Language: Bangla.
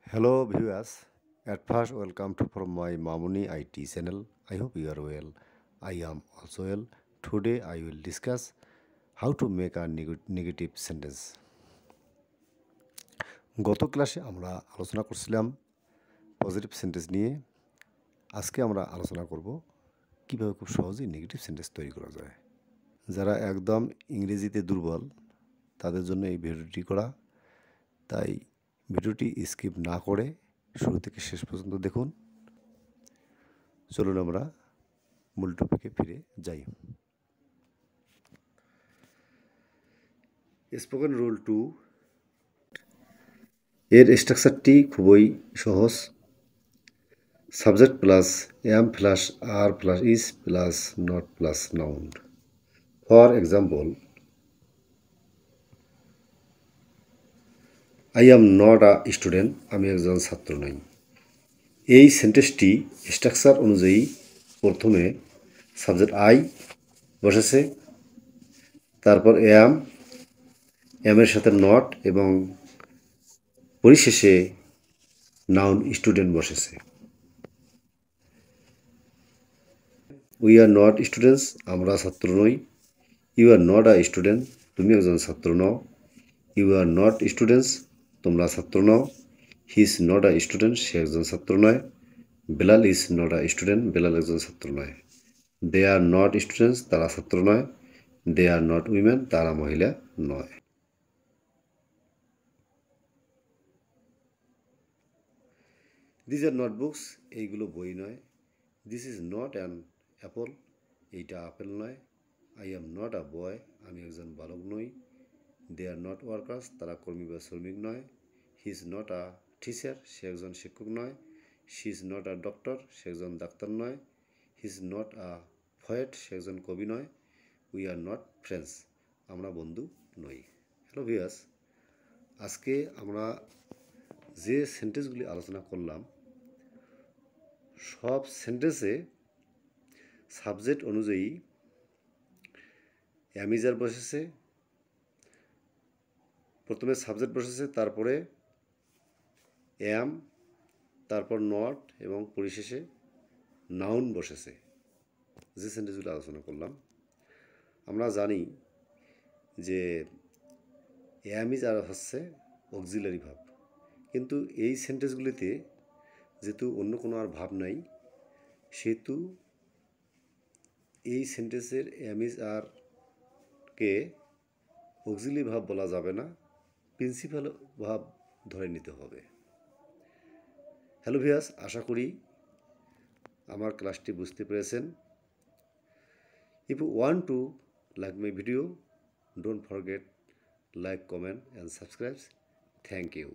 Hello viewers. At first, welcome to from my Mamuni IT channel. I hope you are well. I am also well. Today, I will discuss how to make a negative sentence. গত ক্লাসে আমরা আলোচনা করছিলাম পজিটিভ সেন্টেন্স নিয়ে। আজকে আমরা আলোচনা করব কিভাবে খুব সহজেই নেগেটিভ সেন্টেন্স তৈরি করা যায়। যারা একদম ইংরেজিতে দুর্বল তাদের জন্য এই ভিডিওটি করা। তাই ভিডিওটি স্কিপ না করে শুরু থেকে শেষ পর্যন্ত দেখুন। চলুন আমরা মূল টপিকে ফিরে যাই। স্পোকেন রুল 2 এর স্ট্রাকচারটি খুবই সহজ। Subject plus am plus are plus is plus not plus noun. For example, I am not a student, আমি একজন ছাত্র নই। এই সেন্টেন্সটি স্ট্রাকচার অনুযায়ী প্রথমে সাবজেক্ট আই বসেছে, তারপর এমের সাথে নট এবং পরিশেষে নাউন স্টুডেন্ট বসেছে। উই আর নট স্টুডেন্টস, আমরা ছাত্র নই। You are not a student, তুমি একজন ছাত্র নও। ইউ আর নট স্টুডেন্টস, তোমরা ছাত্র নও। He is not a student, সে একজন ছাত্র নয়। Belal is not a student, Belal একজন ছাত্র নয়। দে আর নট স্টুডেন্টস, তারা ছাত্র নয়। দে আর নট উইমেন, তারা মহিলা নয়। দিস আর নট বুকস, এইগুলো বই নয়। This is not an Apple, এইটা আপেল নয়। আই এম নট আ বয়, আমি একজন বালক নই। দে আর নট ওয়ার্কার্স, তারা কর্মী বা শ্রমিক নয়। He is not a teacher, সে একজন শিক্ষক নয়। She is not a doctor, সে একজন ডাক্তার নয়। He is not a poet, সে একজন কবি নয়। উই আর নট ফ্রেন্ডস, আমরা বন্ধু নই। হ্যালো ভিউয়ার্স, আজকে আমরা যে সেন্টেন্সগুলি আলোচনা করলাম সব সেন্টেন্সে সাবজেক্ট অনুযায়ী অ্যামিজার বসেছে। প্রথমে সাবজেক্ট বসেছে, তারপরে অ্যাম, তারপর নট এবং পরিশেষে নাউন বসেছে। যে সেন্টেন্সগুলো আলোচনা করলাম, আমরা জানি যে অ্যামিজ আর হচ্ছে অক্সিলারি ভাব, কিন্তু এই সেন্টেন্সগুলিতে যেহেতু অন্য কোনো আর ভাব নাই, সেহেতু এই সেন্টেন্সের অ্যামিজ আরকে অক্সিলারি ভাব বলা যাবে না, প্রিন্সিপাল ভাব ধরে নিতে হবে। হ্যালো ভিউয়ার্স, আশা করি আমার ক্লাসটি বুঝতে পেরেছেন। If you want to like my video, don't forget like, comment and subscribe. Thank you.